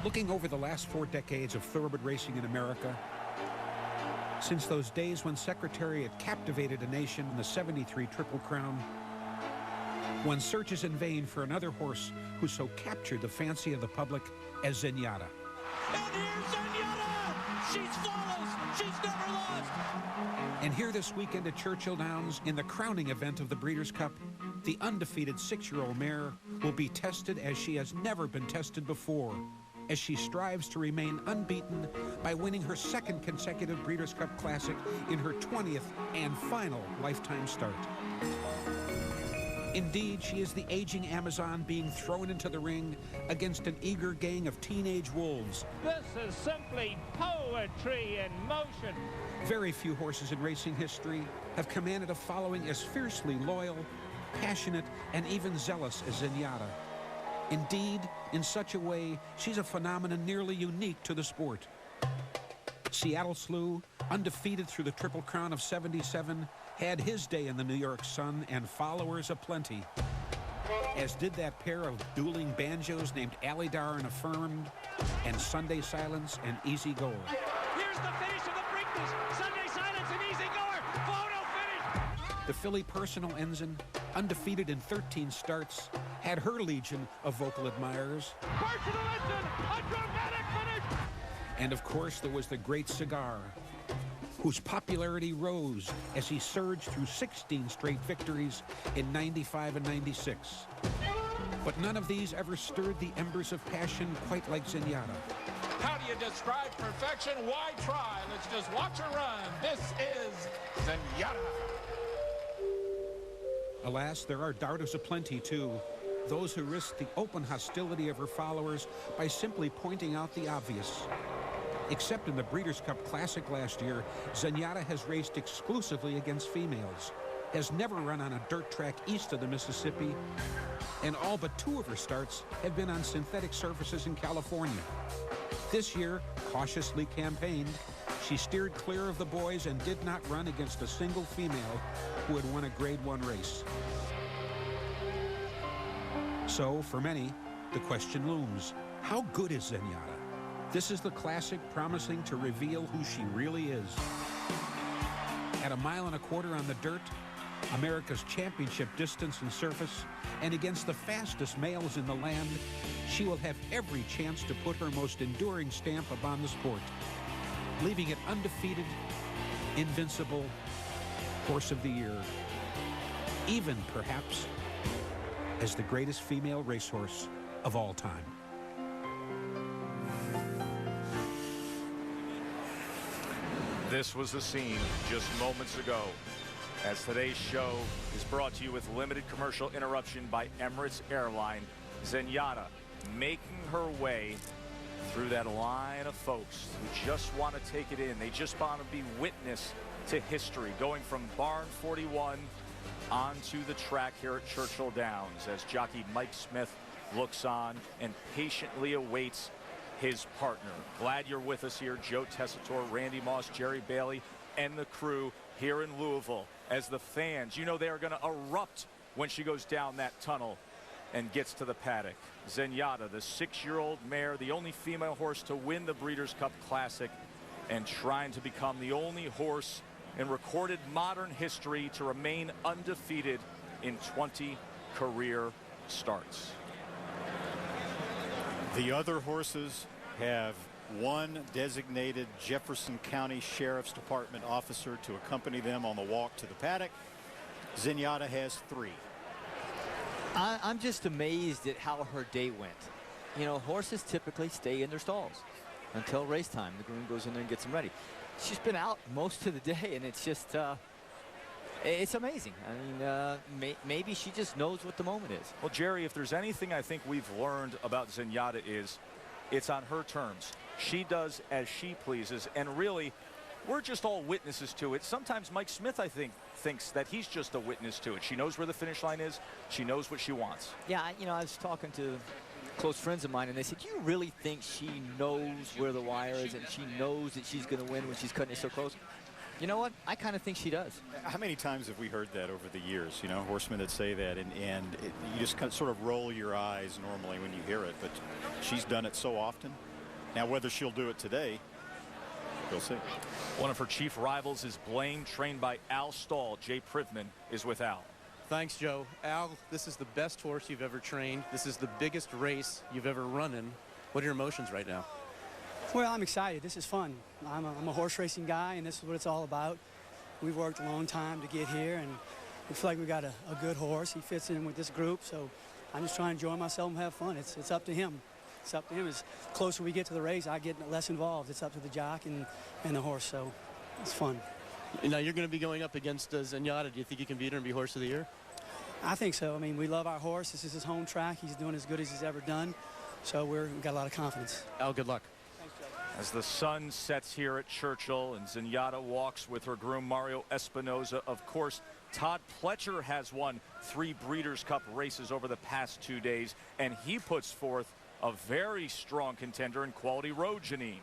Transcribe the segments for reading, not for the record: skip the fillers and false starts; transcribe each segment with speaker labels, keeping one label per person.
Speaker 1: Looking over the last 4 decades of thoroughbred racing in America, since those days when Secretariat captivated a nation in the '73 Triple Crown, one searches in vain for another horse who so captured the fancy of the public as Zenyatta.
Speaker 2: And here's Zenyatta! She's flawless! She's never lost!
Speaker 1: And here this weekend at Churchill Downs, in the crowning event of the Breeders' Cup, the undefeated 6-year-old mare will be tested as she has never been tested before, as she strives to remain unbeaten by winning her 2nd consecutive Breeders' Cup Classic in her 20th and final lifetime start. Indeed, she is the aging Amazon being thrown into the ring against an eager gang of teenage wolves.
Speaker 3: This is simply poetry in motion.
Speaker 1: Very few horses in racing history have commanded a following as fiercely loyal, passionate, and even zealous as Zenyatta. Indeed, in such a way, she's a phenomenon nearly unique to the sport. Seattle Slew, undefeated through the Triple Crown of '77, had his day in the New York sun and followers aplenty, as did that pair of dueling banjos named Alydar and Affirmed, and Sunday Silence and Easy Goer.
Speaker 3: Here's the finish of the Preakness. Sunday Silence and Easy Goer. Photo finish.
Speaker 1: The filly Personal Ensign, undefeated in 13 starts, had her legion of vocal admirers.
Speaker 3: Personal Ensign, a dramatic finish.
Speaker 1: And of course, there was the Great Cigar, whose popularity rose as he surged through 16 straight victories in '95 and '96. But none of these ever stirred the embers of passion quite like Zenyatta.
Speaker 4: How do you describe perfection? Why try? Let's just watch her run. This is Zenyatta.
Speaker 1: Alas, there are darters aplenty, too. Those who risk the open hostility of her followers by simply pointing out the obvious. Except in the Breeders' Cup Classic last year, Zenyatta has raced exclusively against females, has never run on a dirt track east of the Mississippi, and all but 2 of her starts have been on synthetic surfaces in California. This year, cautiously campaigned, she steered clear of the boys and did not run against a single female who had won a Grade 1 race. So, for many, the question looms, how good is Zenyatta? This is the classic promising to reveal who she really is. At 1.25 miles on the dirt, America's championship distance and surface, and against the fastest males in the land, she will have every chance to put her most enduring stamp upon the sport, leaving it undefeated, invincible, horse of the year, even perhaps as the greatest female racehorse of all time.
Speaker 5: This was the scene just moments ago, as today's show is brought to you with limited commercial interruption by Emirates Airline. Zenyatta making her way through that line of folks who just want to take it in. They just want to be witness to history, going from barn 41 onto the track here at Churchill Downs as jockey Mike Smith looks on and patiently awaits his partner. Glad you're with us here, Joe Tessitore, Randy Moss, Jerry Bailey, and the crew here in Louisville, as the fans, you know, they are going to erupt when she goes down that tunnel and gets to the paddock. Zenyatta, the 6-year-old mare, the only female horse to win the Breeders' Cup Classic, and trying to become the only horse in recorded modern history to remain undefeated in 20 career starts.
Speaker 6: The other horses have one designated Jefferson County Sheriff's Department officer to accompany them on the walk to the paddock. Zenyatta has 3.
Speaker 7: I'm just amazed at how her day went. You know, horses typically stay in their stalls until race time. The groom goes in there and gets them ready. She's been out most of the day, and it's just, it's amazing. I mean, maybe she just knows what the moment is.
Speaker 5: Well, Jerry, if there's anything I think we've learned about Zenyatta is it's on her terms. She does as she pleases, and really, we're just all witnesses to it. Sometimes Mike Smith, I think, thinks that he's just a witness to it. She knows where the finish line is. She knows what she wants.
Speaker 7: Yeah, you know, I was talking to close friends of mine, and they said, "Do you really think she knows where the wire is and she knows that she's going to win when she's cutting it so close?" You know what? I kind of think she does.
Speaker 6: How many times have we heard that over the years? You know, horsemen that say that, and you just kind of sort of roll your eyes normally when you hear it, but she's done it so often. Now, whether she'll do it today, we'll see.
Speaker 5: One of her chief rivals is Blaine, trained by Al Stahl. Jay Privman is with Al.
Speaker 8: Thanks, Joe. Al, this is the best horse you've ever trained. This is the biggest race you've ever run in. What are your emotions right now?
Speaker 9: Well, I'm excited. This is fun. I'm a horse racing guy, and this is what it's all about. We've worked a long time to get here, and we feel like we got a good horse. He fits in with this group, so I'm just trying to enjoy myself and have fun. It's up to him. It's up to him. As closer we get to the race, I get less involved. It's up to the jock and the horse, so it's fun.
Speaker 8: Now, you're going to be going up against ZENYATTA. Do you think you can beat her and be Horse of the Year?
Speaker 9: I think so. I mean, we love our horse. This is his home track. He's doing as good as he's ever done, so we've got a lot of confidence.
Speaker 8: Al, good luck.
Speaker 9: Thanks, Joe.
Speaker 5: As the sun sets here at Churchill and ZENYATTA walks with her groom Mario Espinoza, of course, Todd Pletcher has won 3 Breeders' Cup races over the past 2 days, and he puts forth a very strong contender in Quality Road, Janine.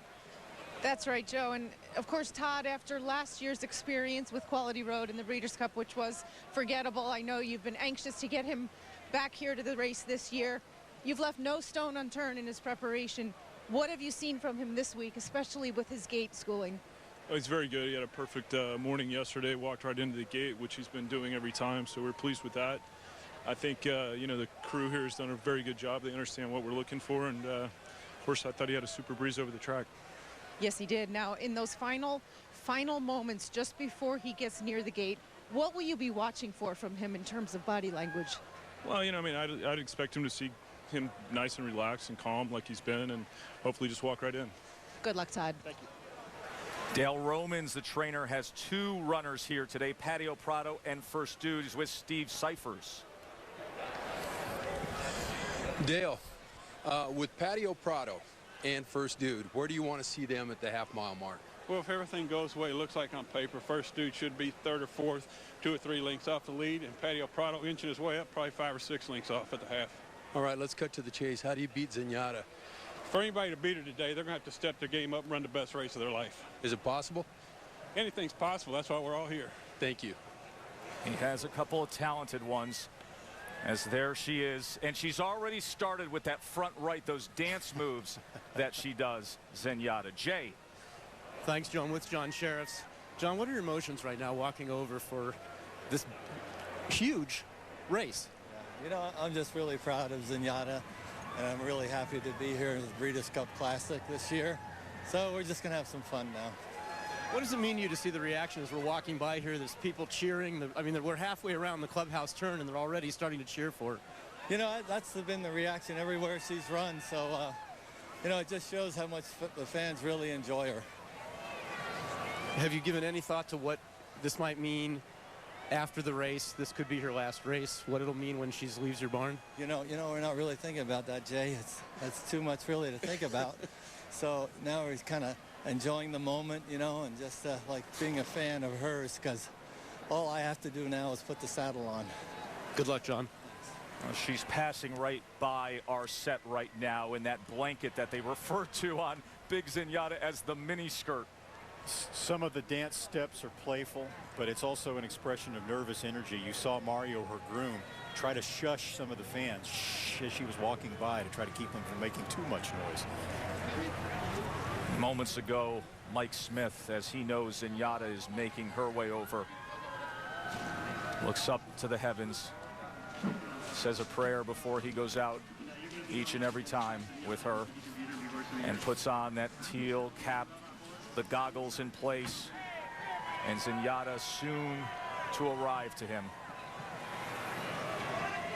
Speaker 10: That's right, Joe. And of course, Todd, after last year's experience with Quality Road in the Breeders' Cup, which was forgettable, I know you've been anxious to get him back here to the race this year. You've left no stone unturned in his preparation. What have you seen from him this week, especially with his gate schooling?
Speaker 11: Oh, he's very good. He had a perfect morning yesterday, walked right into the gate, which he's been doing every time, so we're pleased with that. I think, you know, the crew here has done a very good job. They understand what we're looking for, and of course, I thought he had a super breeze over the track.
Speaker 10: Yes, he did. Now, in those final moments just before he gets near the gate, what will you be watching for from him in terms of body language?
Speaker 11: Well, you know, I mean, I'd expect him to see him nice and relaxed and calm like he's been, and hopefully just walk right in.
Speaker 10: Good luck, Todd.
Speaker 8: Thank you.
Speaker 5: Dale Romans, the trainer, has 2 runners here today, Patio Prado and First Dude. Is with Steve Cyphers.
Speaker 12: Dale, with Patio Prado and First Dude, where do you want to see them at the half-mile mark?
Speaker 11: Well, if everything goes the way it looks like on paper, First Dude should be 3rd or 4th, 2 or 3 lengths off the lead, and Patio Prado inching his way up, probably 5 or 6 lengths off at the half.
Speaker 12: All right, let's cut to the chase. How do you beat ZENYATTA?
Speaker 11: For anybody to beat her today, they're going to have to step their game up and run the best race of their life.
Speaker 12: Is it possible?
Speaker 11: Anything's possible. That's why we're all here.
Speaker 12: Thank you.
Speaker 5: He has a couple of talented ones. As there she is, and she's already started with that front right, those dance moves that she does, ZENYATTA. Jay.
Speaker 8: Thanks, John. With John Sheriffs. John, what are your emotions right now walking over for this huge race?
Speaker 13: Yeah, you know, I'm just really proud of ZENYATTA, and I'm really happy to be here in the Breeders' Cup Classic this year. So we're just going to have some fun now.
Speaker 8: What does it mean to you to see the reaction as we're walking by here? There's people cheering. I mean, we're halfway around the clubhouse turn, and they're already starting to cheer for her.
Speaker 13: You know, that's been the reaction everywhere she's run. So, you know, it just shows how much the fans really enjoy her.
Speaker 8: Have you given any thought to what this might mean after the race? This could be her last race. What it'll mean when she leaves your barn?
Speaker 13: You know, we're not really thinking about that, Jay. That's too much really to think about. So now we're kind of enjoying the moment, you know, and just like being a fan of hers, because all I have to do now is put the saddle on.
Speaker 8: Good luck, John.
Speaker 5: Well, she's passing right by our set right now in that blanket that they refer to on Big ZENYATTA as the mini skirt.
Speaker 6: Some of the dance steps are playful, but it's also an expression of nervous energy. You saw Mario, her groom, try to shush some of the fans as she was walking by to try to keep them from making too much noise.
Speaker 5: Moments ago, Mike Smith, as he knows ZENYATTA is making her way over, looks up to the heavens, says a prayer before he goes out each and every time with her, and puts on that teal cap, the goggles in place, and ZENYATTA soon to arrive to him.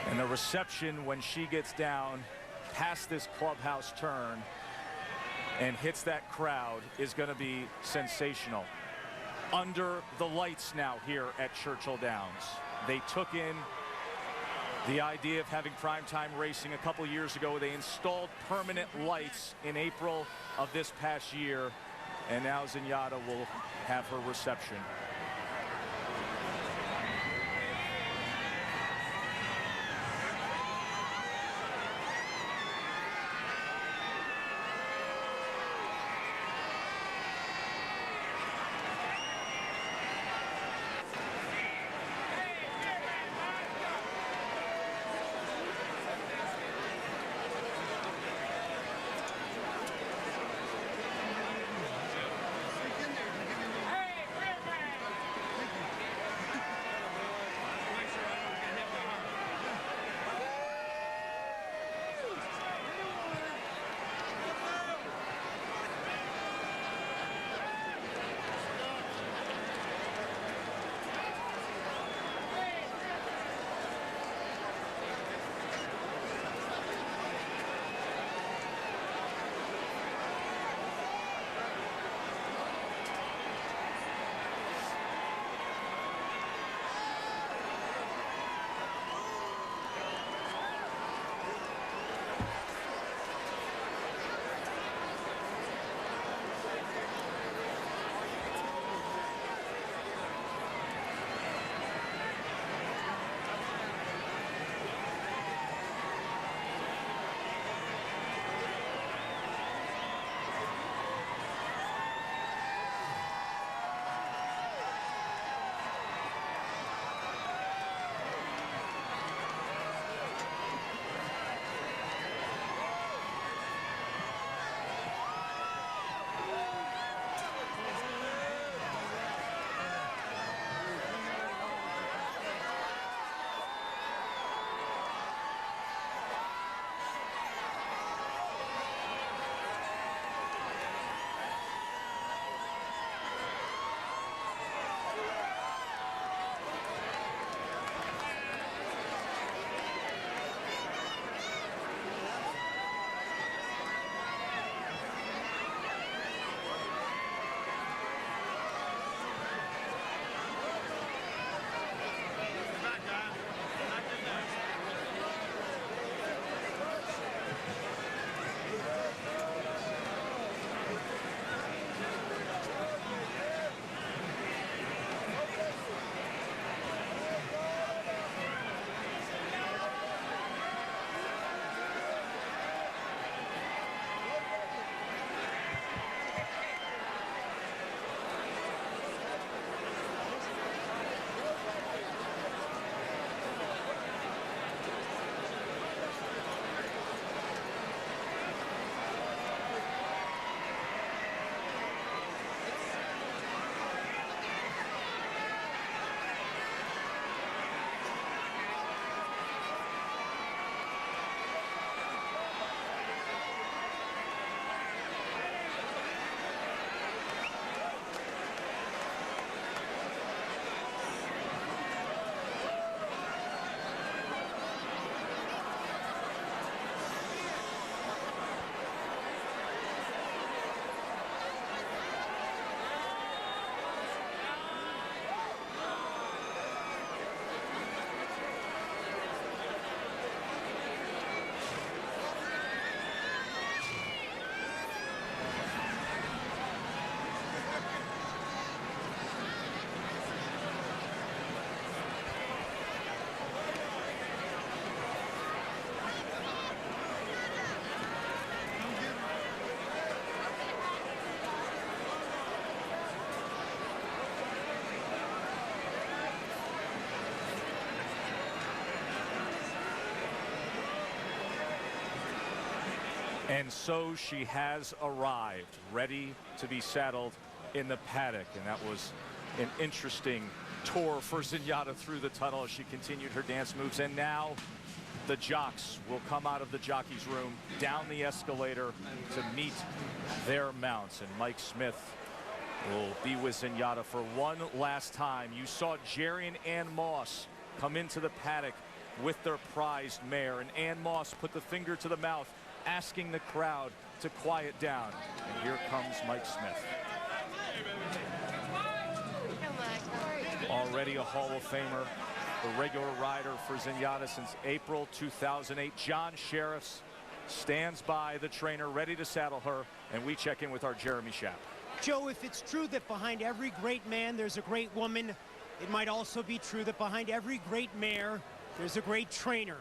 Speaker 5: And the reception when she gets down past this clubhouse turn and hits that crowd is going to be sensational. Under the lights now here at Churchill Downs. They took in the idea of having primetime racing a couple years ago. They installed permanent lights in April of this past year, and now ZENYATTA will have her reception. And so she has arrived, ready to be saddled in the paddock. And that was an interesting tour for Zenyatta through the tunnel as she continued her dance moves. And now the jocks will come out of the jockey's room, down the escalator to meet their mounts. And Mike Smith will be with Zenyatta for one last time. You saw Jerry and Ann Moss come into the paddock with their prized mare. And Ann Moss put the finger to the mouth, asking the crowd to quiet down. And here comes Mike Smith. Already a Hall of Famer, the regular rider for Zenyatta since April 2008. John Sheriffs stands by the trainer, ready to saddle her, and we check in with our Jeremy Schaap.
Speaker 14: Joe, if it's true that behind every great man there's a great woman, it might also be true that behind every great mare there's a great trainer.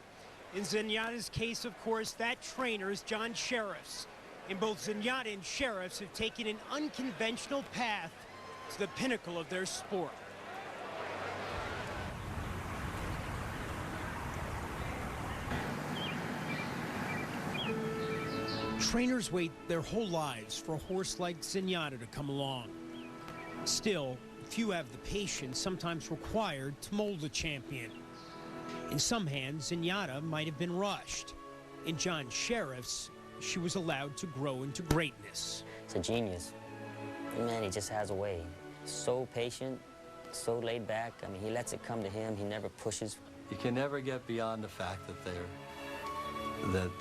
Speaker 14: In Zenyatta's case, of course, that trainer is John Sheriffs. And both Zenyatta and Sheriffs have taken an unconventional path to the pinnacle of their sport. Trainers wait their whole lives for a horse like Zenyatta to come along. Still, few have the patience sometimes required to mold a champion. In some hands, Zenyatta might have been rushed. In John Sheriff's, she was allowed to grow into greatness.
Speaker 15: It's a genius. Man, he just has a way. So patient, so laid back. I mean, he lets it come to him. He never pushes.
Speaker 13: You can never get beyond the fact that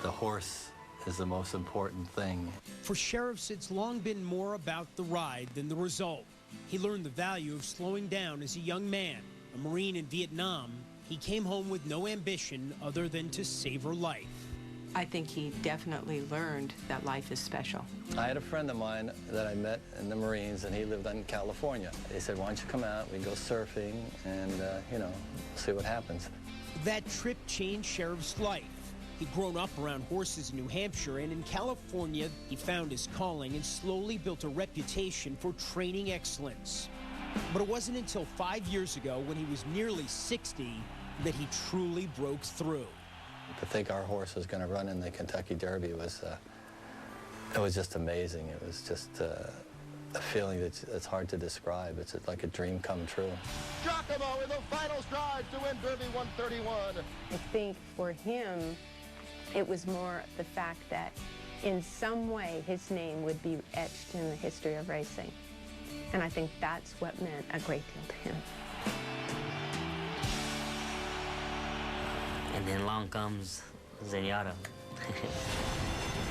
Speaker 13: the horse is the most important thing.
Speaker 14: For Sheriffs, it's long been more about the ride than the result. He learned the value of slowing down as a young man. A Marine in Vietnam, he came home with no ambition other than to savor life.
Speaker 16: I think he definitely learned that life is special.
Speaker 13: I had a friend of mine that I met in the Marines, and he lived in California. He said, why don't you come out, we go surfing, and, you know, see what happens.
Speaker 14: That trip changed Sheriff's life. He'd grown up around horses in New Hampshire, and in California, he found his calling and slowly built a reputation for training excellence. But it wasn't until 5 years ago, when he was nearly 60, that he truly broke through.
Speaker 13: To think our horse was going to run in the Kentucky Derby was, it was just amazing. It was just a feeling that's hard to describe. It's like a dream come true.
Speaker 17: Giacomo in the final stride to win Derby 131.
Speaker 16: I think for him, it was more the fact that in some way his name would be etched in the history of racing. And I think that's what meant a great deal to him.
Speaker 15: And then along comes Zenyatta.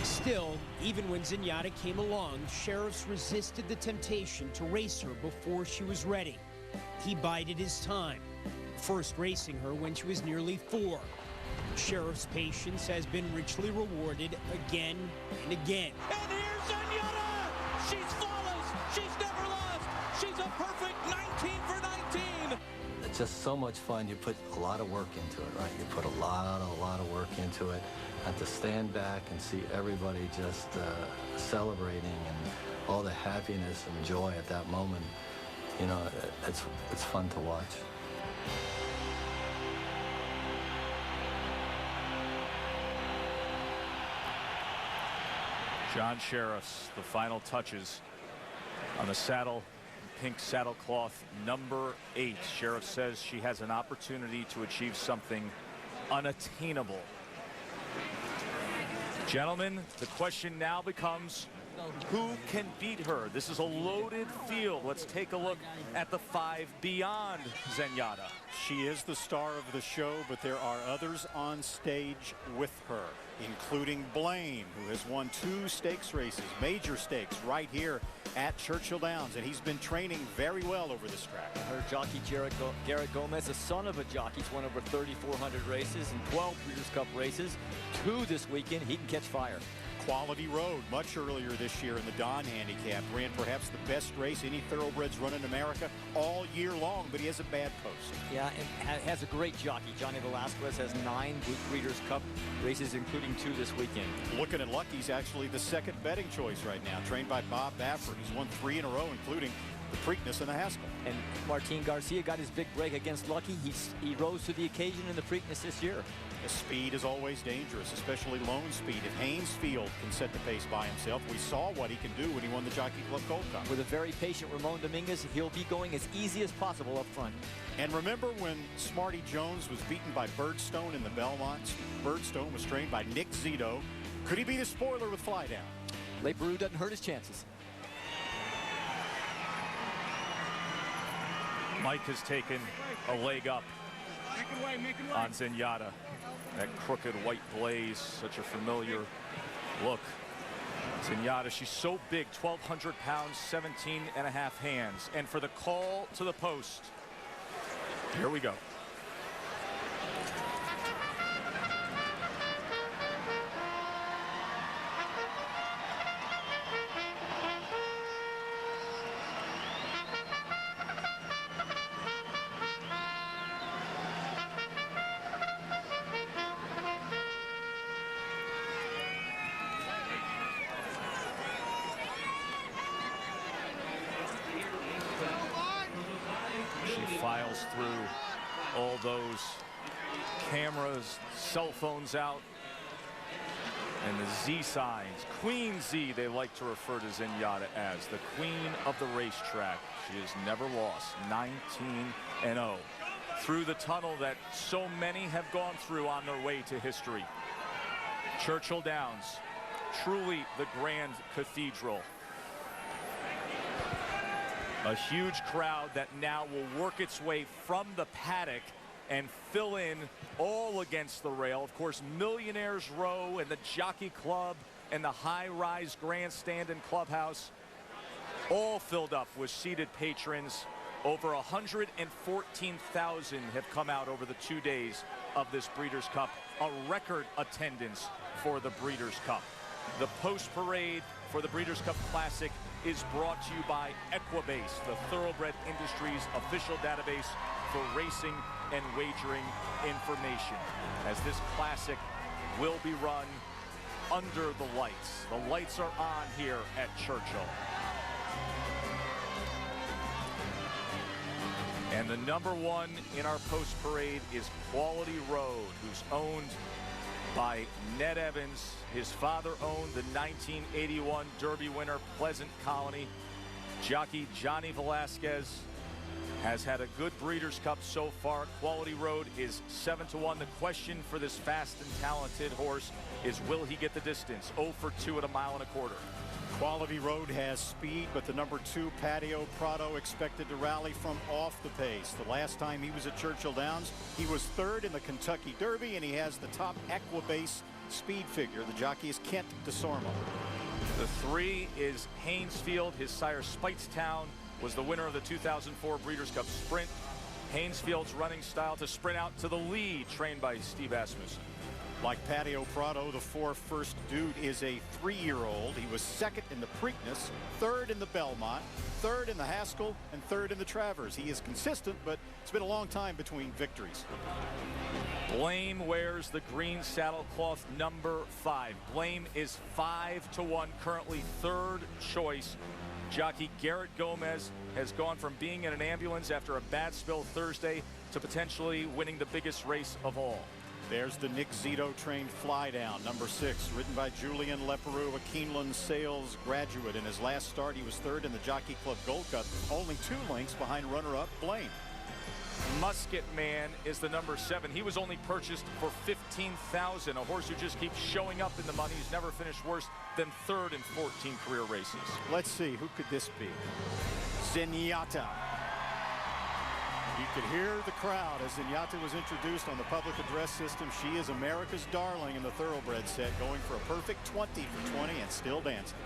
Speaker 14: Still, even when Zenyatta came along, Sheriffs resisted the temptation to race her before she was ready. He bided his time, first racing her when she was nearly 4. Sheriff's patience has been richly rewarded again and again.
Speaker 2: And here's Zenyatta! She's flawless! She's never lost! She's a perfect 19 for 19!
Speaker 13: It's just so much fun. You put a lot of work into it, right? You put a lot of work into it. And to stand back and see everybody just celebrating and all the happiness and joy at that moment, you know, it's fun to watch.
Speaker 5: John Sheriffs, the final touches on the saddle, pink saddle cloth, number 8. Sheriff says she has an opportunity to achieve something unattainable. Gentlemen, the question now becomes, who can beat her? This is a loaded field. Let's take a look at the 5 beyond Zenyatta.
Speaker 6: She is the star of the show, but there are others on stage with her, including Blaine, who has won 2 stakes races, major stakes, right here at Churchill Downs, and he's been training very well over this track.
Speaker 7: Her jockey, Garrett Gomez, the son of a jockey, has won over 3,400 races and 12 Breeders' Cup races. 2 this weekend. He can catch fire.
Speaker 6: Quality Road, much earlier this year in the Don Handicap, ran perhaps the best race any thoroughbreds run in America all year long, but he has a bad post.
Speaker 7: Yeah, and has a great jockey. Johnny Velasquez has 9 Breeders' Cup races, including 2 this weekend.
Speaker 6: Looking at Lucky's actually the second betting choice right now, trained by Bob Baffert. He's won 3 in a row, including the Preakness and the Haskell.
Speaker 7: And Martin Garcia got his big break against Lucky. He rose to the occasion in the Preakness this year.
Speaker 6: The speed is always dangerous, especially lone speed. If Haynesfield can set the pace by himself, we saw what he can do when he won the Jockey Club Gold Cup.
Speaker 7: With a very patient Ramon Dominguez, he'll be going as easy as possible up front.
Speaker 6: And remember when Smarty Jones was beaten by Birdstone in the Belmont? Birdstone was trained by Nick Zito. Could he be the spoiler with Fly Down?
Speaker 7: Le Peru doesn't hurt his chances.
Speaker 5: Mike has taken a leg up on Zenyatta. That crooked white blaze, such a familiar look. Zenyatta, she's so big, 1,200 pounds, 17 and a half hands. And for the call to the post, here we go. Files through all those cameras, cell phones out, and the Z signs. Queen Z, they like to refer to Zenyatta as the queen of the racetrack. She has never lost, 19-0. Through the tunnel that so many have gone through on their way to history. Churchill Downs, truly the grand cathedral. A huge crowd that now will work its way from the paddock and fill in all against the rail. Of course, Millionaires Row and the Jockey Club and the high-rise grandstand and clubhouse all filled up with seated patrons. Over 114,000 have come out over the 2 days of this Breeders' Cup, a record attendance for the Breeders' Cup. The post parade for the Breeders' Cup Classic is brought to you by Equibase, the Thoroughbred Industries official database for racing and wagering information, as this classic will be run under the lights. The lights are on here at Churchill. And the #1 in our post parade is Quality Road, who's owned by Ned Evans. His father owned the 1981 Derby winner Pleasant Colony. Jockey Johnny Velasquez has had a good Breeders' Cup so far. Quality Road is 7-1. The question for this fast and talented horse is, will he get the distance? 0 for 2 at 1.25 miles.
Speaker 6: Quality Road has speed, but the #2 Patio Prado expected to rally from off the pace. The last time he was at Churchill Downs, he was 3rd in the Kentucky Derby, and he has the top Equibase speed figure. The jockey is Kent DeSormo.
Speaker 5: The 3 is Haynesfield. His sire Speightstown was the winner of the 2004 Breeders' Cup Sprint. Haynesfield's running style to sprint out to the lead, trained by Steve Asmussen.
Speaker 6: Like Patio Prado, the 4 First Dude is a 3-year-old. He was 2nd in the Preakness, 3rd in the Belmont, 3rd in the Haskell, and 3rd in the Travers. He is consistent, but it's been a long time between victories.
Speaker 5: Blame wears the green saddlecloth #5. Blame is 5-1, currently 3rd choice. Jockey Garrett Gomez has gone from being in an ambulance after a bad spill Thursday to potentially winning the biggest race of all.
Speaker 6: There's the Nick Zito trained Fly Down, #6, ridden by Julian Leperoux, a Keeneland sales graduate. In his last start, he was 3rd in the Jockey Club Gold Cup, only 2 lengths behind runner-up Blame.
Speaker 5: Musket Man is the #7. He was only purchased for $15,000. A horse who just keeps showing up in the money. He's never finished worse than 3rd in 14 career races.
Speaker 6: Let's see, who could this be? Zenyatta. You could hear the crowd as Zenyatta was introduced on the public address system. She is America's darling in the thoroughbred set, going for a perfect 20 for 20 and still dancing.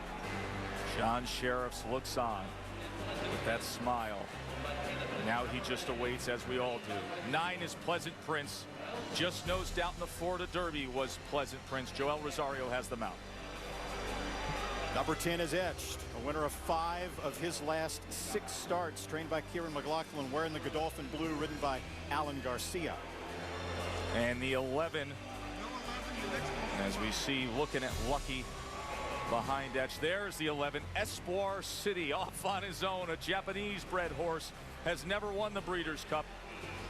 Speaker 5: John Sheriffs looks on with that smile. Now he just awaits, as we all do. 9 is Pleasant Prince. Just nosed out in the Florida Derby was Pleasant Prince. Joel Rosario has them out.
Speaker 6: #10 is Etched, a winner of 5 of his last 6 starts, trained by Kieran McLaughlin, wearing the Godolphin blue, ridden by Alan Garcia.
Speaker 5: And the 11, as we see, looking at Lucky, Behind Etch, there's the 11, Espoir City, off on his own. A Japanese-bred horse, has never won the Breeders' Cup.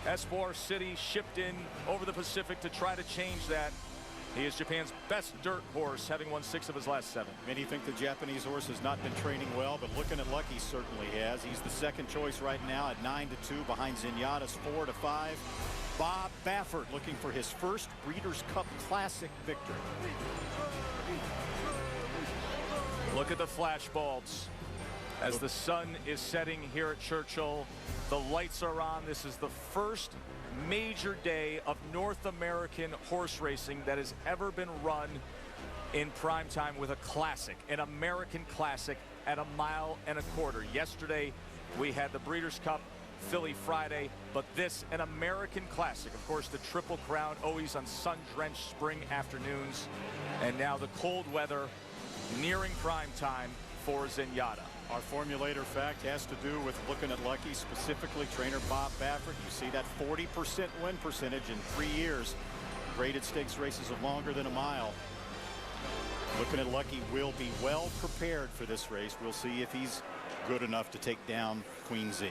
Speaker 5: Espoir City shipped in over the Pacific to try to change that. He is Japan's best dirt horse, having won 6 of his last 7.
Speaker 6: Many think the Japanese horse has not been training well, but looking at luck, he certainly has. He's the second choice right now at 9-2 behind ZENYATTA'S 4-5. Bob Baffert looking for his first Breeders' Cup Classic victory.
Speaker 5: Look at the flash bulbs as the sun is setting here at Churchill. The lights are on. This is the first major day of North American horse racing that has ever been run in prime time with a classic, an American classic at 1.25 miles. Yesterday we had the Breeders' Cup Philly Friday, but this an American classic. Of course, the Triple Crown always on sun-drenched spring afternoons, and now the cold weather nearing prime time for ZENYATTA.
Speaker 6: Our formulator fact has to do with looking at Lucky, specifically trainer Bob Baffert. You see that 40% win percentage in 3 years. Graded stakes races of longer than 1 mile. Looking at Lucky will be well prepared for this race. We'll see if he's good enough to take down Queen Z.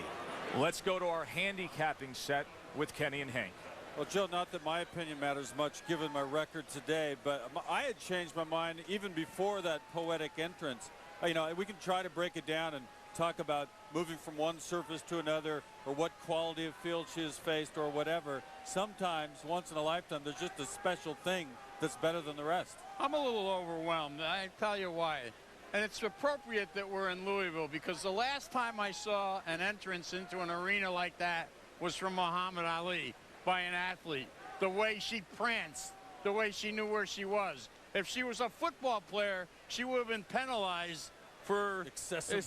Speaker 5: Let's go to our handicapping set with Kenny and Hank.
Speaker 18: Well, Joe, not that my opinion matters much given my record today, but I had changed my mind even before that poetic entrance. You know, we can try to break it down and talk about moving from one surface to another, or what quality of field she has faced, or whatever. Sometimes, once in a lifetime, there's just a special thing that's better than the rest.
Speaker 19: I'm a little overwhelmed. I tell you why. And it's appropriate that we're in Louisville, because the last time I saw an entrance into an arena like that was from Muhammad Ali by an athlete. The way she pranced, the way she knew where she was. If she was a football player, she would have been penalized for excessive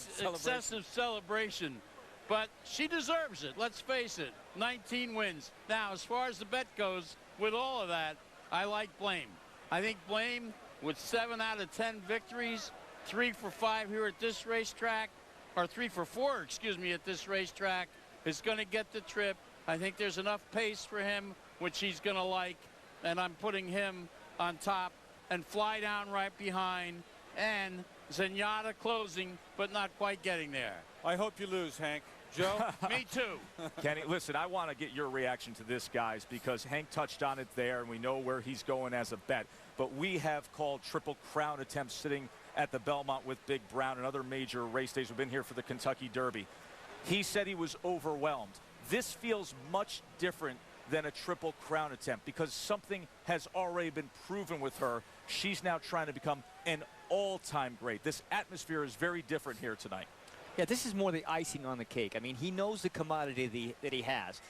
Speaker 19: celebration. But she deserves it, let's face it. 19 wins. Now, as far as the bet goes, with all of that, I like Blame. I think Blame, with 7 out of 10 victories, 3 for 5 here at this racetrack, or 3 for 4, excuse me, at this racetrack, is going to get the trip. I think there's enough pace for him, which he's going to like, and I'm putting him on top, and Fly Down right behind, and ZENYATTA closing, but not quite getting there.
Speaker 18: I hope you lose, Hank. Joe?
Speaker 19: Me too.
Speaker 5: Kenny, listen, I want to get your reaction to this, guys, because Hank touched on it there, and we know where he's going as a bet. But we have called Triple Crown attempts sitting at the Belmont with Big Brown and other major race days. We've been here for the Kentucky Derby. He said he was overwhelmed. This feels much different than a Triple Crown attempt, because something has already been proven with her. She's now trying to become an all-time great. This atmosphere is very different here tonight.
Speaker 7: Yeah, this is more the icing on the cake. I mean, he knows the commodity that he has.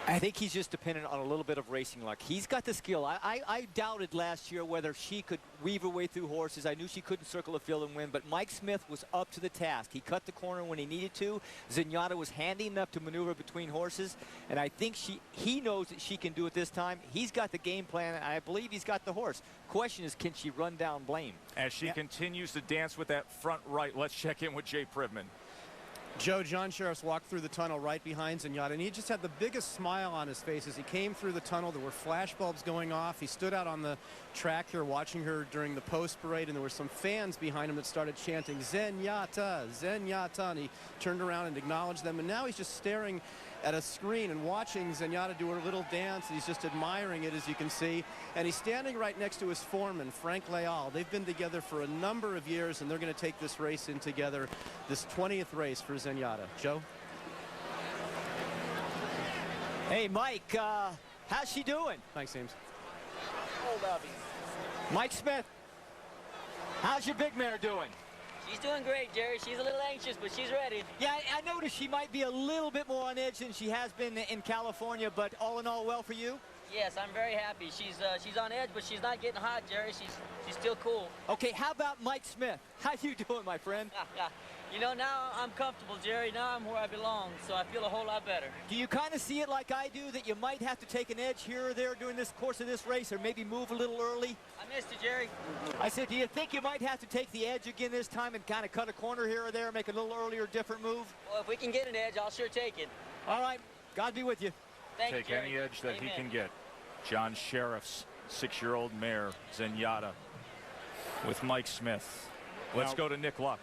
Speaker 7: I think he's just dependent on a little bit of racing luck. He's got the skill. I doubted last year whether she could weave her way through horses. I knew she couldn't circle the field and win, but Mike Smith was up to the task. He cut the corner when he needed to. ZENYATTA was handy enough to maneuver between horses, and I think he knows that she can do it this time. He's got the game plan, and I believe he's got the horse. Question is, can she run down Blame?
Speaker 5: As she continues to dance with that front right, let's check in with Jay Privman.
Speaker 8: Joe, John Sheriff's walked through the tunnel right behind ZENYATTA, and he just had the biggest smile on his face as he came through the tunnel. There were flash bulbs going off. He stood out on the track here watching her during the post parade, and there were some fans behind him that started chanting, ZENYATTA, ZENYATTA, and he turned around and acknowledged them, and now he's just staring at a screen and watching ZENYATTA do her little dance. He's just admiring it, as you can see, and he's standing right next to his foreman, Frank Leal. They've been together for a number of years, and they're going to take this race in together, this 20th race for ZENYATTA. Joe?
Speaker 7: Hey, Mike, how's she doing?
Speaker 8: Thanks, James.
Speaker 7: Mike Smith, how's your big mare doing?
Speaker 20: She's doing great, Jerry. She's a little anxious, but she's ready.
Speaker 7: Yeah, I noticed she might be a little bit more on edge than she has been in California, but all in all, well for you?
Speaker 20: Yes, I'm very happy. She's on edge, but she's not getting hot, Jerry. She's still cool.
Speaker 7: Okay, how about Mike Smith? How you doing, my friend?
Speaker 20: You know, now I'm comfortable, Jerry. Now I'm where I belong, so I feel a whole lot better.
Speaker 7: Do you kind of see it like I do, that you might have to take an edge here or there during this course of this race, or maybe move a little early?
Speaker 20: I missed you, Jerry.
Speaker 7: I said, do you think you might have to take the edge again this time and kind of cut a corner here or there, make a little earlier, different move?
Speaker 20: Well, if we can get an edge, I'll sure take it.
Speaker 7: All right. God be with you.
Speaker 20: Thank you,
Speaker 5: Take
Speaker 20: Jerry.
Speaker 5: any edge that
Speaker 20: Amen.
Speaker 5: he can get. John Sheriff's 6-year-old mare, ZENYATTA. with Mike Smith. Let's go to Nick Luck.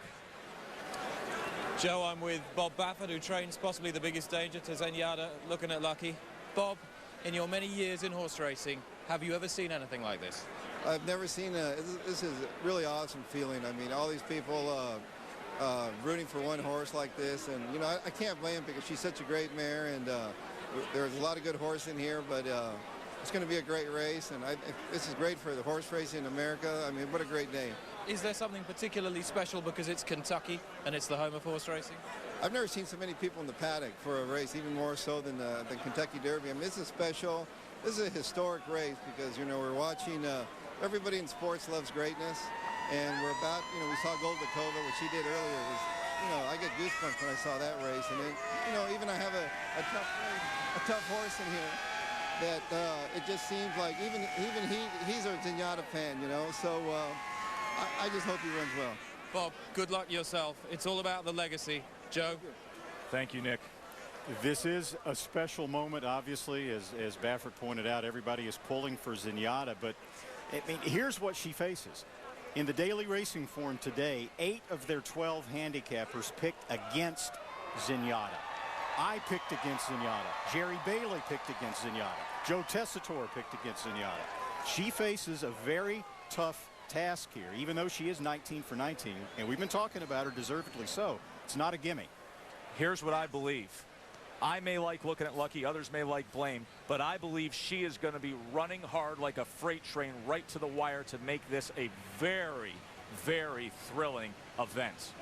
Speaker 2: Joe, I'm with Bob Baffert, who trains possibly the biggest danger to Zenyatta, looking at Lucky. Bob, in your many years in horse racing, have you ever seen anything like this?
Speaker 21: I've never seen this is a really awesome feeling. I mean, all these people rooting for one horse like this, and you know, I can't blame them because she's such a great mare, and there's a lot of good horse in here, but it's going to be a great race, and this is great for the horse racing in America. I mean, what a great day.
Speaker 2: Is there something particularly special because it's Kentucky and it's the home of horse racing?
Speaker 21: I've never seen so many people in the paddock for a race, even more so than the Kentucky Derby. I mean, this is special. This is a historic race because, you know, we're watching, everybody in sports loves greatness, and we're about, you know, we saw Gold Dakota, which she did earlier. It was, you know, I get goosebumps when I saw that race, and then, you know, even I have a tough horse in here that it just seems like even he's a Zenyatta fan, you know, so I just hope he runs well.
Speaker 2: Bob, good luck yourself. It's all about the legacy. Joe?
Speaker 5: Thank you, Nick.
Speaker 6: This is a special moment, obviously, as Baffert pointed out. Everybody is pulling for Zenyatta, but I mean, here's what she faces. In the daily racing form today, 8 of their 12 handicappers picked against Zenyatta. I picked against Zenyatta. Jerry Bailey picked against Zenyatta. Joe Tessitore picked against Zenyatta. She faces a very tough task here, even though she is 19 for 19, and we've been talking about her, deservedly so. It's not a gimme.
Speaker 5: Here's what I believe. I may like looking at Lucky, others may like Blame, but I believe she is going to be running hard like a freight train right to the wire to make this a very, very thrilling event.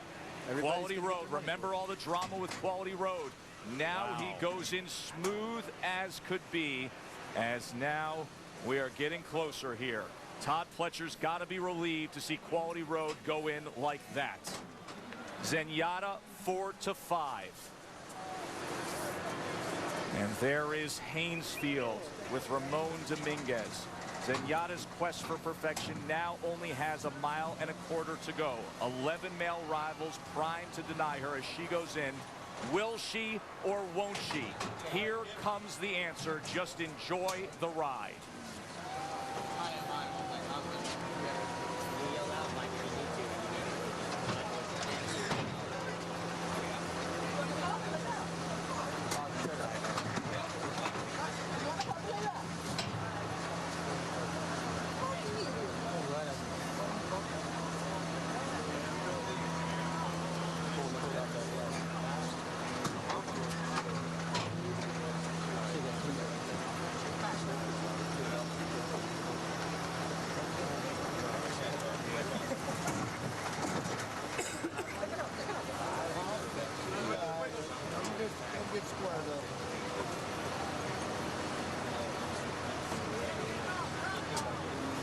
Speaker 5: Quality Road, remember all the drama with Quality Road. Now he goes in smooth as could be, as now we are getting closer here. Todd Pletcher's got to be relieved to see Quality Road go in like that. Zenyatta 4-5. And there is Haynesfield with Ramon Dominguez. Zenyatta's quest for perfection now only has 1.25 miles to go. 11 male rivals primed to deny her as she goes in. Will she or won't she? Here comes the answer. Just enjoy the ride.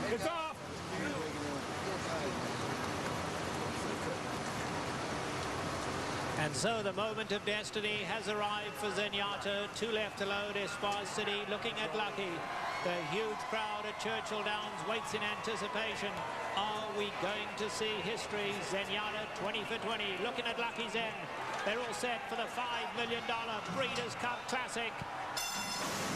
Speaker 3: It's off!
Speaker 14: And so the moment of destiny has arrived for Zenyatta. 2 left to load. Espoir City looking at Lucky. The huge crowd at Churchill Downs waits in anticipation. Are we going to see history? Zenyatta 20 for 20. Looking at Lucky Zen. They're all set for the $5 million Breeders' Cup Classic.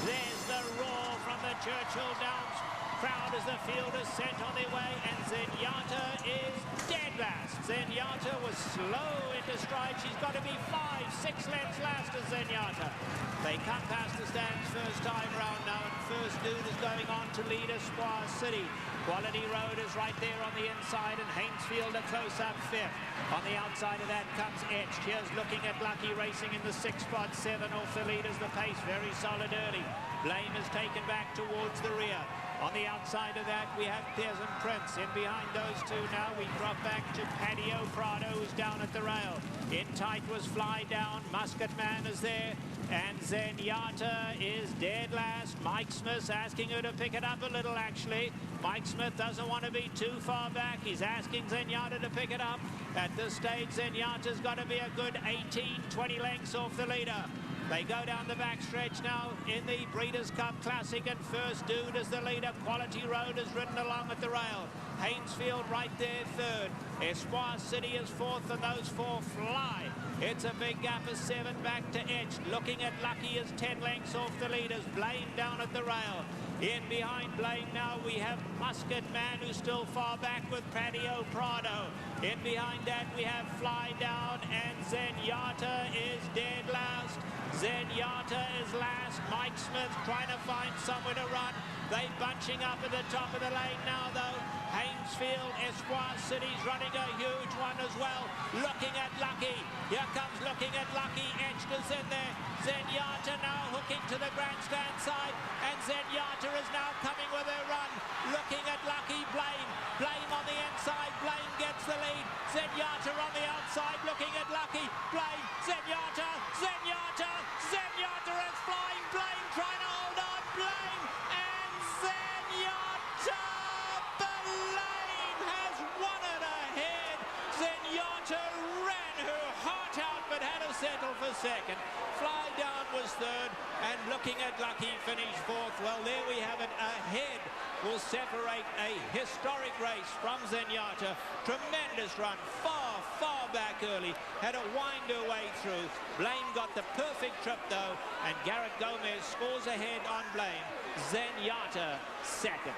Speaker 14: There's the roar from the Churchill Downs crowd as the field is sent on their way, and Zenyatta is dead last. Zenyatta was slow into stride. She's got to be 5-6 lengths last as Zenyatta. They come past the stands first time round now, and First Dude is going on to lead Espoir City. Quality Road is right there on the inside, and Haynesfield a close-up 5th. On the outside of that comes Etched. Here's looking at Lucky racing in the 6 spot, 7 off the leaders. The pace very solid early. Blame is taken back towards the rear. On the outside of that, we have Peasant Prince. In behind those two now, we drop back to Patio Prado, who's down at the rail. In tight was Fly Down. Musket Man is there. And Zenyatta is dead last. Mike Smith's asking her to pick it up a little, actually. Mike Smith doesn't want to be too far back. He's asking Zenyatta to pick it up. At this stage, Zenyatta's got to be a good 18-20 lengths off the leader. They go down the backstretch now in the Breeders' Cup Classic, and First Dude is the leader. Quality Road is ridden along at the rail. Haynesfield right there 3rd. Espoir City is 4th, and those 4 fly
Speaker 3: It's a big gap of 7 back to Edge. Looking at Lucky is 10 lengths off the leaders. Blaine down at the rail. In behind Blaine now we have Musket Man, who's still far back with Patio Prado. In behind that we have Fly Down, and Zenyatta is dead last. Zenyatta is last. Mike Smith trying to find somewhere to run. They bunching up at the top of the lane now though. Hainesfield, Esquire City's running a huge one as well. Looking at Lucky. Here comes Looking at Lucky. Etched is in there. Zenyatta now hooking to the grandstand side. And Zenyatta is now coming with her run. Looking at Lucky. Blaine. Blaine on the inside. Blaine gets the lead. Zenyatta on the outside looking at Lucky. Blaine. Zenyatta. Zenyatta. Zenyatta is flying. Blaine trying to hold on. Blaine. And Zenyatta. Blaine has won it ahead. Zenyatta ran her heart out but had to settle for second. Fly Down was third, and Looking at Lucky finished fourth. Well, there we have it. Ahead will separate a historic race from Zenyatta. Tremendous run, far, far back early. Had to wind her way through. Blaine got the perfect trip, though, and Garrett Gomez scores ahead on Blaine. Zenyatta second.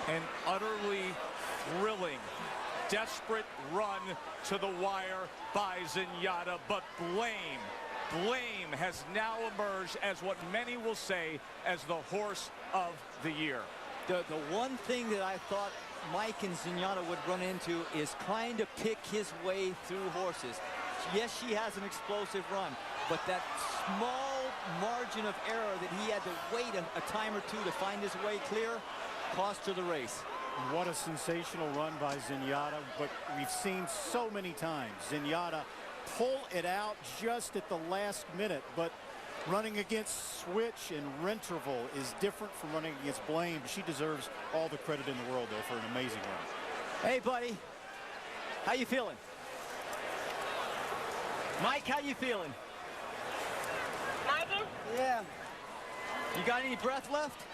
Speaker 5: An utterly thrilling, desperate run to the wire by Zenyatta, but Blaine has now emerged as what many will say as the horse of the year.
Speaker 7: The one thing that I thought Mike and Zenyatta would run into is trying to pick his way through horses. Yes, she has an explosive run, but that small margin of error that he had to wait a time or two to find his way clear cost her the race.
Speaker 6: What a sensational run by Zenyatta, but we've seen so many times Zenyatta pull it out just at the last minute, but running against Switch and Renterval is different from running against Blaine. She deserves all the credit in the world, though, for an amazing run.
Speaker 7: Hey, buddy. How you feeling? Mike, how you feeling?
Speaker 4: Mikey?
Speaker 7: Yeah. You got any breath left?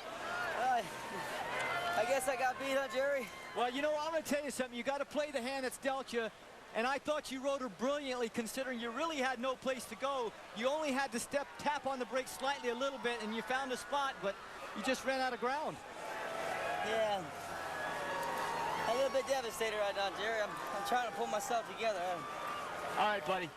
Speaker 4: I guess I got beat, huh, Jerry?
Speaker 7: Well, you know, I'm going to tell you something. You got to play the hand that's dealt you. And I thought you rode her brilliantly, considering you really had no place to go. You only had to tap on the brakes slightly a little bit, and you found a spot, but you just ran out of ground.
Speaker 4: Yeah. I'm a little bit devastated right now, Jerry. I'm trying to pull myself together.
Speaker 7: All right, buddy.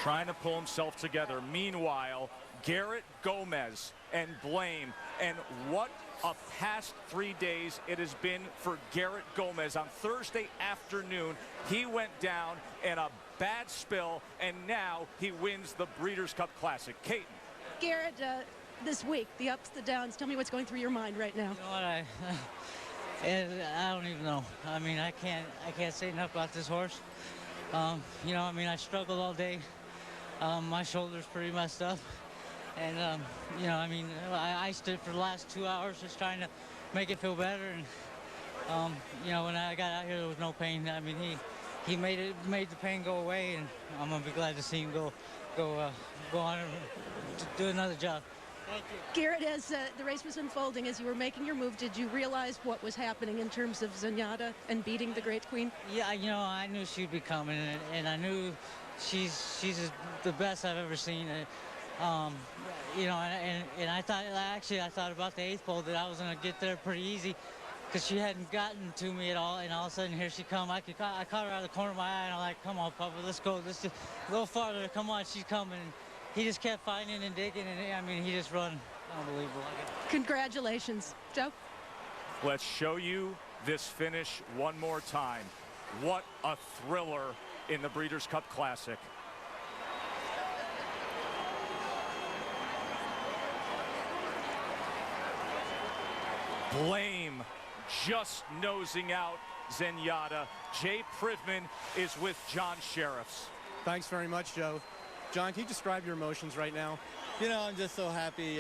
Speaker 5: Trying to pull himself together. Meanwhile, Garrett Gomez and Blaine, and what a past 3 days it has been for Garrett Gomez. On Thursday afternoon, he went down in a bad spill, and now he wins the Breeders' Cup Classic. Caton.
Speaker 22: Garrett, this week, the ups, the downs, tell me what's going through your mind right now.
Speaker 4: You know what, I don't even know. I mean, I can't say enough about this horse. You know, I mean, I struggled all day. My shoulder's pretty messed up. And, you know, I mean, I stood for the last 2 hours just trying to make it feel better. And, you know, when I got out here, there was no pain. I mean, he made the pain go away, and I'm going to be glad to see him go on and do another job. Thank you.
Speaker 22: Garrett, as the race was unfolding, as you were making your move, did you realize what was happening in terms of Zenyatta and beating the Great Queen?
Speaker 4: Yeah, you know, I knew she'd be coming, and I knew she's the best I've ever seen. You know, and I thought about the 8th pole that I was going to get there pretty easy because she hadn't gotten to me at all, and all of a sudden here she come. I caught her out of the corner of my eye, and I'm like, come on, Papa, let's go. Let's just a little farther. Come on, she's coming. And he just kept fighting and digging, and I mean, he just run unbelievable.
Speaker 22: Congratulations. Joe?
Speaker 5: Let's show you this finish one more time. What a thriller in the Breeders' Cup Classic. Blame just nosing out Zenyatta. Jay Privman is with John Sheriffs.
Speaker 8: Thanks very much, Joe. John, can you describe your emotions right now?
Speaker 13: You know, I'm just so happy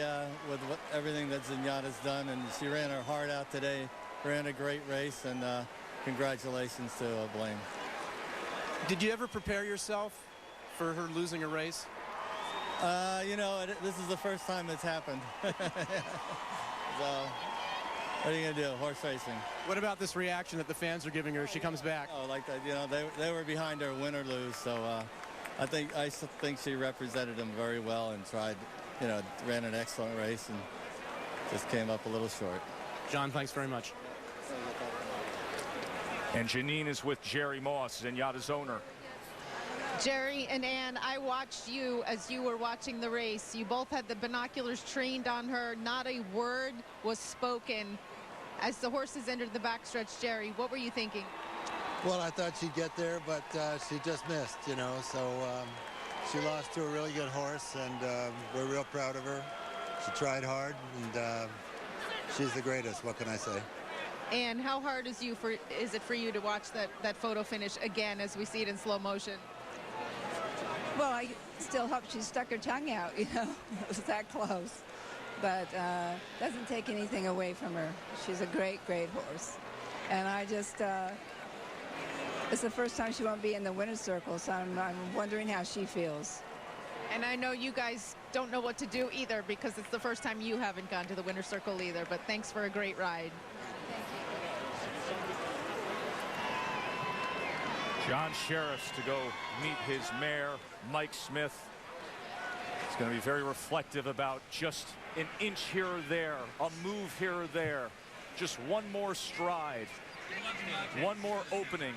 Speaker 13: with everything that Zenyatta's done, and she ran her heart out today, ran a great race, and congratulations to Blaine.
Speaker 8: Did you ever prepare yourself for her losing a race?
Speaker 13: You know, this is the first time it's happened. So, What are you going to do? Horse racing.
Speaker 8: What about this reaction that the fans are giving her as she comes back?
Speaker 13: Oh, like that, you know, they were behind her, win or lose. So I think she represented them very well and tried, you know, ran an excellent race and just came up a little short.
Speaker 8: John, thanks very much.
Speaker 5: And Janine is with Jerry Moss, Zenyatta's owner.
Speaker 10: Jerry and Ann, I watched you as you were watching the race. You both had the binoculars trained on her. Not a word was spoken as the horses entered the backstretch. Jerry, what were you thinking?
Speaker 1: Well, I thought she'd get there, but she just missed, you know. So she lost to a really good horse, and we're real proud of her. She tried hard, and she's the greatest. What can I say?
Speaker 10: And how hard is it for you to watch that photo finish again as we see it in slow motion?
Speaker 9: Well, I still hope she stuck her tongue out, you know. It was that close. But doesn't take anything away from her. She's a great, great horse. And I just, it's the first time she won't be in the winner's circle, so I'm wondering how she feels.
Speaker 10: And I know you guys don't know what to do either because it's the first time you haven't gone to the winner's circle either, but thanks for a great ride.
Speaker 5: John Sheriffs to go meet his mare, Mike Smith. It's going to be very reflective about just an inch here or there, a move here or there, just one more stride, one more opening,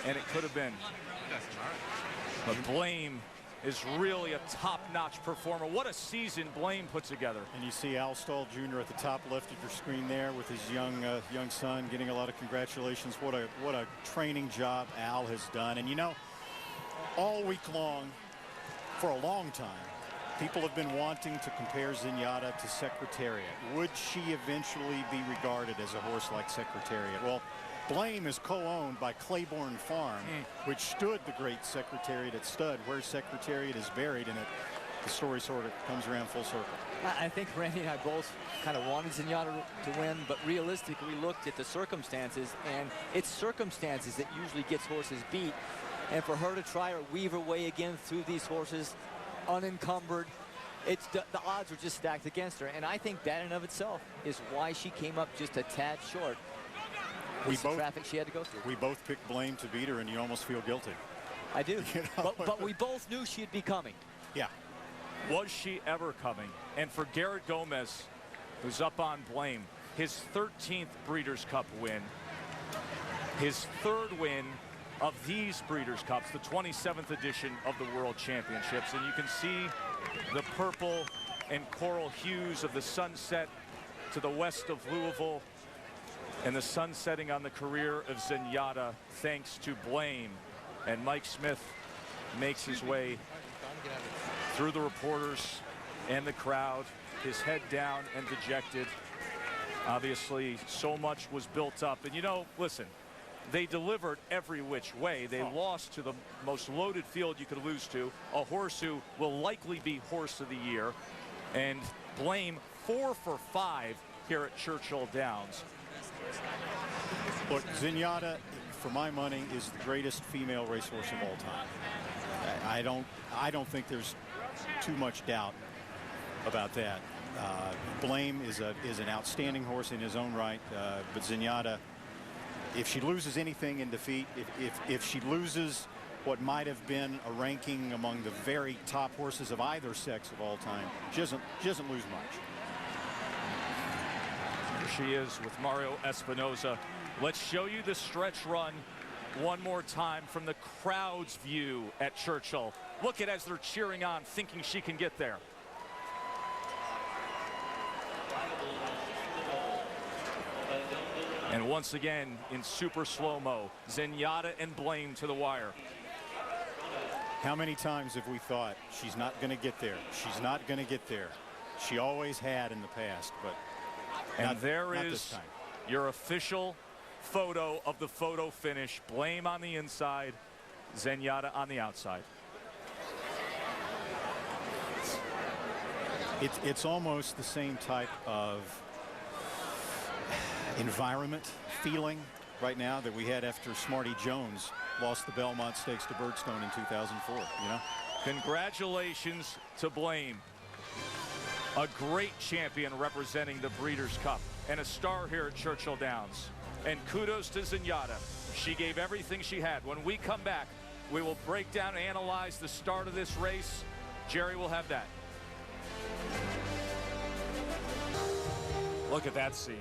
Speaker 5: and it could have been. But Blame is really a top-notch performer. What a season Blame put together.
Speaker 6: And you see Al Stahl Jr. at the top left of your screen there with his young son getting a lot of congratulations. What a training job Al has done. And you know, all week long, for a long time, people have been wanting to compare Zenyatta to Secretariat. Would she eventually be regarded as a horse like Secretariat? Well, Blame is co-owned by Claiborne Farm, which stood the great Secretariat at stud, where Secretariat is buried, and the story sort of comes around full circle.
Speaker 7: I think Randy and I both kind of wanted Zenyatta to win, but realistically we looked at the circumstances, and it's circumstances that usually gets horses beat. And for her to try to weave her way again through these horses unencumbered, it's the odds are just stacked against her. And I think that in and of itself is why she came up just a tad short. Traffic she had to go through.
Speaker 6: We both picked Blame to beat her, and you almost feel guilty.
Speaker 7: I do.
Speaker 6: You know?
Speaker 7: but we both knew she'd be coming.
Speaker 6: Yeah.
Speaker 5: Was she ever coming? And for Garrett Gomez, who's up on Blame, his 13th Breeders' Cup win, his third win of these Breeders' Cups, the 27th edition of the World Championships. And you can see the purple and coral hues of the sunset to the west of Louisville, and the sun setting on the career of Zenyatta thanks to Blame. And Mike Smith makes his way through the reporters and the crowd, his head down and dejected. Obviously, so much was built up. And you know, listen, they delivered every which way. They lost to the most loaded field you could lose to, a horse who will likely be Horse of the Year. And Blame 4 for 5 here at Churchill Downs.
Speaker 6: Look, Zenyatta, for my money, is the greatest female racehorse of all time. I don't think there's too much doubt about that. Blame is an outstanding horse in his own right, but Zenyatta, if she loses anything in defeat, if she loses what might have been a ranking among the very top horses of either sex of all time, she doesn't lose much.
Speaker 5: Here she is with Mario Espinoza. Let's show you the stretch run one more time from the crowd's view at Churchill. Look at as they're cheering on, thinking she can get there. And once again, in super slow-mo, Zenyatta and Blame to the wire.
Speaker 6: How many times have we thought she's not going to get there? She's not going to get there. She always had in the past, but
Speaker 5: and there
Speaker 6: not
Speaker 5: is
Speaker 6: this time.
Speaker 5: Your official photo of the photo finish. Blame on the inside, Zenyatta on the outside.
Speaker 6: It's almost the same type of environment, feeling right now that we had after Smarty Jones lost the Belmont Stakes to Birdstone in 2004, you know?
Speaker 5: Congratulations to Blame. A great champion representing the Breeders' Cup and a star here at Churchill Downs. And kudos to Zenyatta. She gave everything she had. When we come back, we will break down and analyze the start of this race. Jerry will have that. Look at that scene.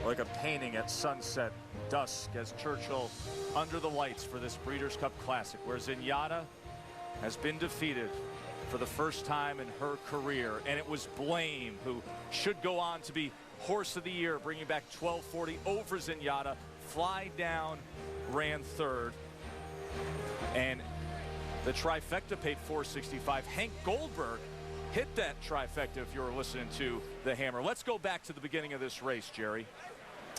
Speaker 5: Like a painting at sunset, dusk, as Churchill under the lights for this Breeders' Cup Classic, where Zenyatta has been defeated for the first time in her career. And it was Blame who should go on to be Horse of the Year, bringing back 1240 over Zenyatta. Fly Down ran third. And the trifecta paid $465. Hank Goldberg hit that trifecta if you were listening to the Hammer. Let's go back to the beginning of this race, Jerry.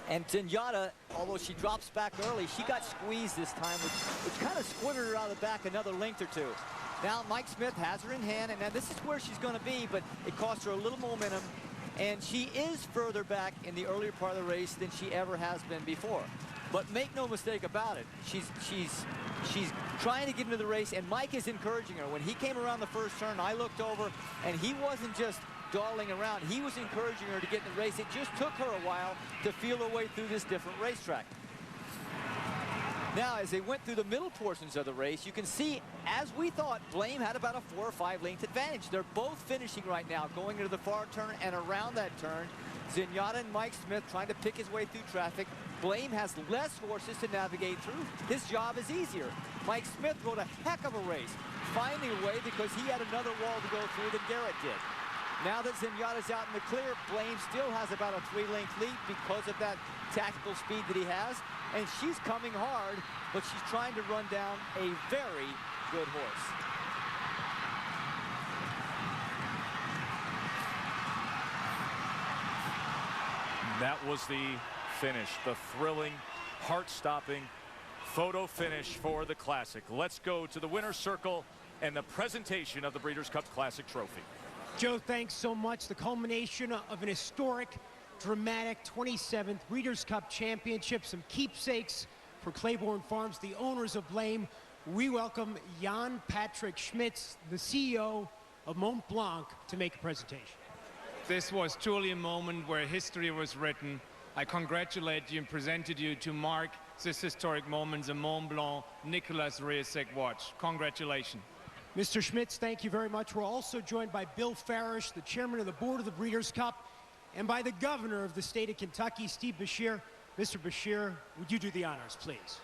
Speaker 7: And Zenyatta, although she drops back early, she got squeezed this time, which kind of squirted her out of the back another length or two. Now Mike Smith has her in hand, and now this is where she's going to be, but it cost her a little momentum. And she is further back in the earlier part of the race than she ever has been before. But make no mistake about it, she's trying to get into the race, and Mike is encouraging her. When he came around the first turn, I looked over, and he wasn't just dawdling around. He was encouraging her to get in the race. It just took her a while to feel her way through this different racetrack. Now, as they went through the middle portions of the race, you can see, as we thought, Blame had about a 4 or 5 length advantage. They're both finishing right now, going into the far turn and around that turn. Zenyatta and Mike Smith trying to pick his way through traffic. Blame has less horses to navigate through. His job is easier. Mike Smith rode a heck of a race, finding a way because he had another wall to go through than Garrett did. Now that Zenyatta's out in the clear, Blame still has about a 3-length lead because of that tactical speed that he has. And she's coming hard, but she's trying to run down a very good horse.
Speaker 5: That was the finish, the thrilling, heart-stopping photo finish for the Classic. Let's go to the winner's circle and the presentation of the Breeders' Cup Classic trophy.
Speaker 14: Joe, thanks so much. The culmination of an historic, dramatic 27th Breeders' Cup Championship. Some keepsakes for Claiborne Farms, the owners of Blame. We welcome Jan Patrick Schmitz, the CEO of Mont Blanc, to make a presentation.
Speaker 11: This was truly a moment where history was written. I congratulate you and presented you to mark this historic moment, the Mont Blanc Nicolas Riesek watch. Congratulations.
Speaker 14: Mr. Schmitz, thank you very much. We're also joined by Bill Farish, the chairman of the board of the Breeders' Cup, and by the governor of the state of Kentucky, Steve Beshear. Mr. Beshear, would you do the honors, please?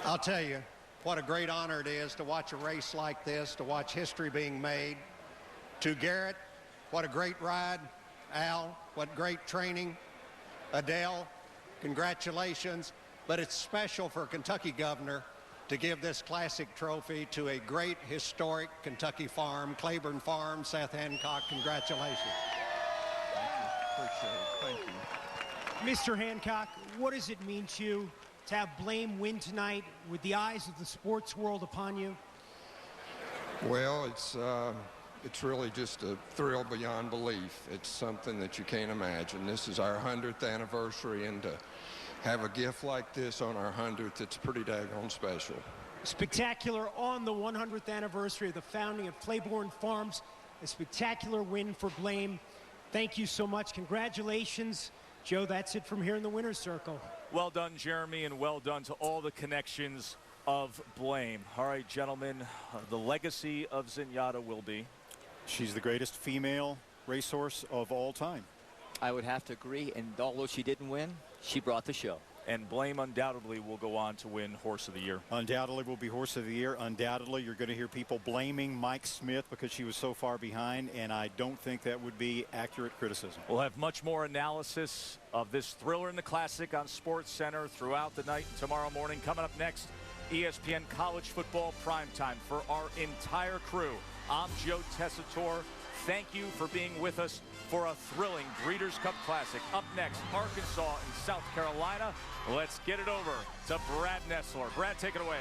Speaker 12: I'll tell you what a great honor it is to watch a race like this, to watch history being made. To Garrett, what a great ride. Al, what great training. Adele, congratulations. But it's special for a Kentucky governor to give this classic trophy to a great historic Kentucky farm, Claiborne Farms. Seth Hancock, congratulations. Appreciate it. Thank you.
Speaker 14: Mr. Hancock, what does it mean to you to have Blame win tonight with the eyes of the sports world upon you?
Speaker 23: Well, it's really just a thrill beyond belief. It's something that you can't imagine. This is our 100th anniversary, and to have a gift like this on our 100th, it's pretty daggone special.
Speaker 14: Spectacular on the 100th anniversary of the founding of Claiborne Farms. A spectacular win for Blame. Thank you so much. Congratulations. Joe, that's it from here in the winner's circle.
Speaker 5: Well done, Jeremy, and well done to all the connections of Blame. All right, gentlemen, the legacy of Zenyatta will be?
Speaker 6: She's the greatest female racehorse of all time.
Speaker 7: I would have to agree, and although she didn't win, she brought the show.
Speaker 5: And Blame undoubtedly will go on to win Horse of the Year.
Speaker 6: Undoubtedly will be Horse of the Year. Undoubtedly, you're going to hear people blaming Mike Smith because she was so far behind, and I don't think that would be accurate criticism.
Speaker 5: We'll have much more analysis of this thriller in the Classic on SportsCenter throughout the night and tomorrow morning. Coming up next, ESPN College Football Primetime. For our entire crew, I'm Joe Tessitore. Thank you for being with us for a thrilling Breeders' Cup Classic. Up next, Arkansas and South Carolina. Let's get it over to Brad Nessler. Brad, take it away.